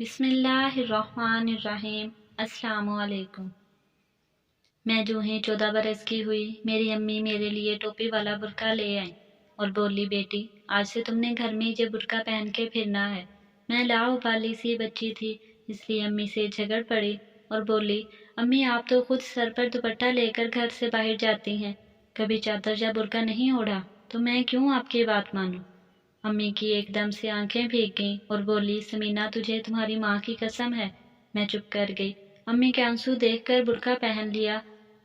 بسم اللہ الرحمن الرحیم۔ السلام علیکم۔ میں جو ہی 14 برس کی ہوئی میری امی میرے لیے ٹوپی والا برقع لے آئیں اور بولی، بیٹی آج سے تم نے گھر میں یہ برقع پہن کے پھرنا ہے۔ میں لاؤبالی سی بچی تھی، اس لیے امی سے جھگڑ پڑی اور بولی، امی آپ تو خود سر پر دوپٹہ لے کر گھر سے باہر جاتی ہیں، کبھی چادر یا برقع نہیں اوڑھا، تو میں کیوں آپ کی بات مانوں؟ امی کی ایک دم سے آنکھیں بھیگ گئیں اور بولی، سمینہ تجھے تمہاری ماں کی قسم ہے۔ میں چپ کر گئی۔ امی کے آنسو دیکھ کر برقع پہن لیا،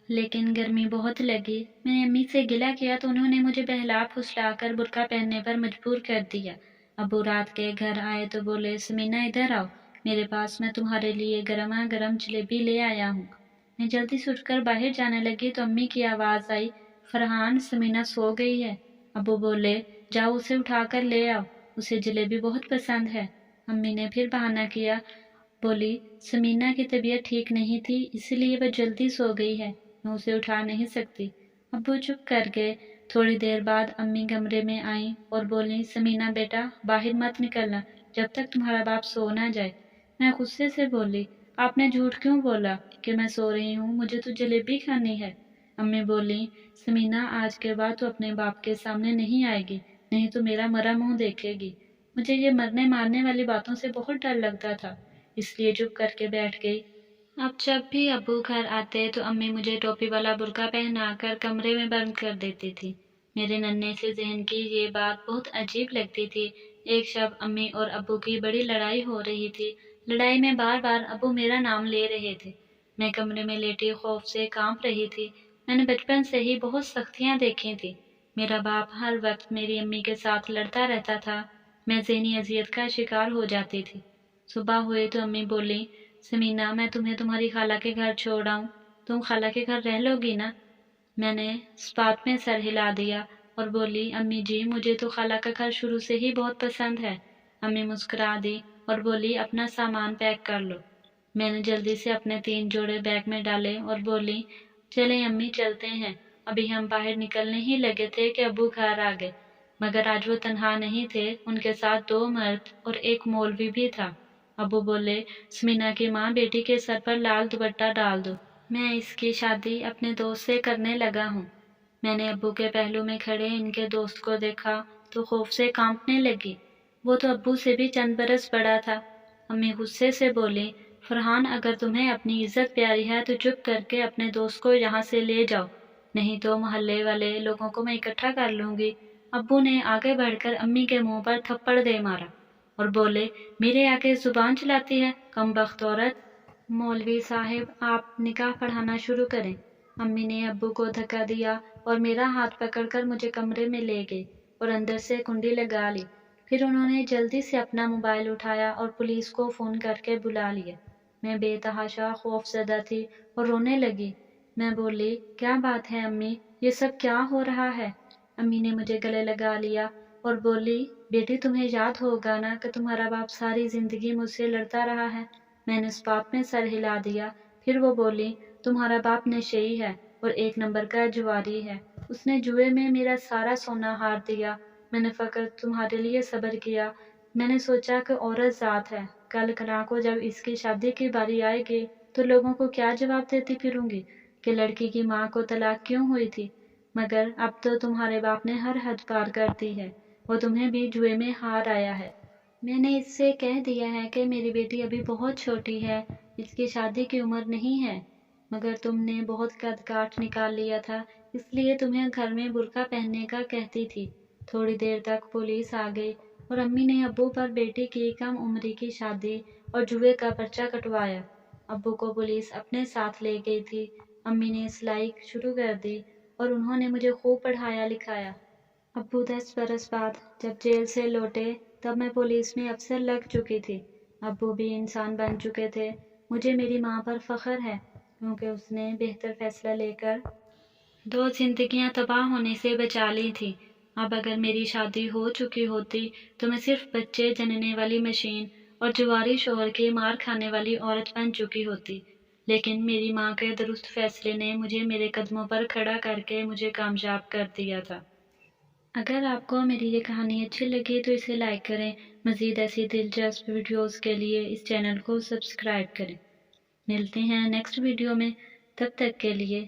لیکن گرمی بہت لگی۔ میں نے امی سے گلہ کیا تو انہوں نے مجھے بہلا پھسلا کر برقع پہننے پر مجبور کر دیا۔ ابو رات کے گھر آئے تو بولے، سمینہ ادھر آؤ، میرے پاس میں تمہارے لیے گرما گرم جلیبی لے آیا ہوں۔ میں جلدی سے اٹھ کر باہر جانے لگی تو امی کی آواز آئی، فرحان سمینہ سو گئی ہے۔ ابو بولے، جاؤ اسے اٹھا کر لے آؤ، اسے جلیبی بہت پسند ہے۔ امی نے پھر بہانہ کیا، بولی، سمینہ کی طبیعت ٹھیک نہیں تھی اس لیے وہ جلدی سو گئی ہے، میں اسے اٹھا نہیں سکتی۔ ابو چپ کر گئے۔ تھوڑی دیر بعد امی کمرے میں آئیں اور بولیں، سمینہ بیٹا باہر مت نکلنا جب تک تمہارا باپ سو نہ جائے۔ میں غصے سے بولی، آپ نے جھوٹ کیوں بولا کہ میں سو رہی ہوں، مجھے تو جلیبی کھانی ہے۔ امی بولیں، سمینہ آج کے بعد تو اپنے باپ کے سامنے نہیں آئے گی، نہیں تو میرا مرا منہ دیکھے گی۔ مجھے یہ مرنے مارنے والی باتوں سے بہت ڈر لگتا تھا، اس لیے چپ کر کے بیٹھ گئی۔ اب جب بھی ابو گھر آتے تو امی مجھے ٹوپی والا برقع پہنا کر کمرے میں بند کر دیتی تھی۔ میرے ننھے سے ذہن کی یہ بات بہت عجیب لگتی تھی۔ ایک شب امی اور ابو کی بڑی لڑائی ہو رہی تھی۔ لڑائی میں بار بار ابو میرا نام لے رہے تھے۔ میں کمرے میں لیٹی خوف سے کانپ رہی تھی۔ میں نے بچپن سے ہی بہت سختیاں دیکھی تھیں۔ میرا باپ ہر وقت میری امی کے ساتھ لڑتا رہتا تھا، میں ذہنی اذیت کا شکار ہو جاتی تھی۔ صبح ہوئی تو امی بولی، سمینہ میں تمہیں تمہاری خالہ کے گھر چھوڑ آؤں، تم خالہ کے گھر رہ لو گی نا؟ میں نے اس بات میں سر ہلا دیا اور بولی، امی جی مجھے تو خالہ کا گھر شروع سے ہی بہت پسند ہے۔ امی مسکرا دی اور بولی، اپنا سامان پیک کر لو۔ میں نے جلدی سے اپنے 3 جوڑے بیگ میں ڈالے اور بولی، چلیں امی چلتے ہیں۔ ابھی ہم باہر نکلنے ہی لگے تھے کہ ابو گھر آ گئے، مگر آج وہ تنہا نہیں تھے، ان کے ساتھ 2 مرد اور ایک مولوی بھی تھا۔ ابو بولے، سمینہ کی ماں بیٹی کے سر پر لال دوپٹہ ڈال دو، میں اس کی شادی اپنے دوست سے کرنے لگا ہوں۔ میں نے ابو کے پہلو میں کھڑے ان کے دوست کو دیکھا تو خوف سے کانپنے لگی، وہ تو ابو سے بھی چند برس بڑا تھا۔ امی غصے سے بولی، فرحان اگر تمہیں اپنی عزت پیاری ہے تو چپ کر کے اپنے دوست کو یہاں سے لے جاؤ، نہیں تو محلے والے لوگوں کو میں اکٹھا کر لوں گی۔ ابو نے آگے بڑھ کر امی کے منہ پر تھپڑ دے مارا اور بولے، میرے آگے زبان چلاتی ہے، کم بخت عورت۔ مولوی صاحب آپ نکاح پڑھانا شروع کریں۔ امی نے ابو کو دھکا دیا اور میرا ہاتھ پکڑ کر مجھے کمرے میں لے گئی اور اندر سے کنڈی لگا لی۔ پھر انہوں نے جلدی سے اپنا موبائل اٹھایا اور پولیس کو فون کر کے بلا لیا۔ میں بے تحاشا خوف زدہ تھی اور رونے لگی۔ میں بولی، کیا بات ہے امی، یہ سب کیا ہو رہا ہے؟ امی نے مجھے گلے لگا لیا اور بولی، بیٹی تمہیں یاد ہوگا نا کہ تمہارا باپ ساری زندگی مجھ سے لڑتا رہا ہے۔ میں نے اس بات میں سر ہلا دیا۔ پھر وہ بولی، تمہارا باپ نشئی ہے اور 1 نمبر کا جواری ہے، اس نے جوئے میں میرا سارا سونا ہار دیا۔ میں نے فقط تمہارے لیے صبر کیا، میں نے سوچا کہ عورت ذات ہے، کل کلا کو جب اس کی شادی کی باری آئے گی تو لوگوں کو کیا جواب دیتی پھروں گی کہ لڑکی کی ماں کو طلاق کیوں ہوئی تھی؟ مگر اب تو تمہارے باپ نے ہر حد پار کر دی ہے، وہ تمہیں بھی جوئے میں ہار آیا ہے۔ میں نے اس سے کہہ دیا ہے کہ میری بیٹی ابھی بہت چھوٹی ہے، اس کی شادی کی عمر نہیں ہے، مگر تم نے بہت قد کاٹ نکال لیا تھا، اس لیے تمہیں گھر میں برقع پہننے کا کہتی تھی۔ تھوڑی دیر تک پولیس آ گئی اور امی نے ابو پر بیٹی کی کم عمری کی شادی اور جوئے کا پرچہ کٹوایا۔ ابو کو پولیس اپنے ساتھ لے گئی تھی۔ امی نے سلائی شروع کر دی اور انہوں نے مجھے خوب پڑھایا لکھایا۔ ابو 10 برس بعد جب جیل سے لوٹے تب میں پولیس میں افسر لگ چکی تھی۔ ابو بھی انسان بن چکے تھے۔ مجھے میری ماں پر فخر ہے کیونکہ اس نے بہتر فیصلہ لے کر 2 زندگیاں تباہ ہونے سے بچا لی تھیں۔ اب اگر میری شادی ہو چکی ہوتی تو میں صرف بچے جننے والی مشین اور جواری شوہر کی مار کھانے والی عورت بن چکی ہوتی، لیکن میری ماں کے درست فیصلے نے مجھے میرے قدموں پر کھڑا کر کے مجھے کامیاب کر دیا تھا۔ اگر آپ کو میری یہ کہانی اچھی لگی تو اسے لائک کریں، مزید ایسی دلچسپ ویڈیوز کے لیے اس چینل کو سبسکرائب کریں۔ ملتے ہیں نیکسٹ ویڈیو میں، تب تک کے لیے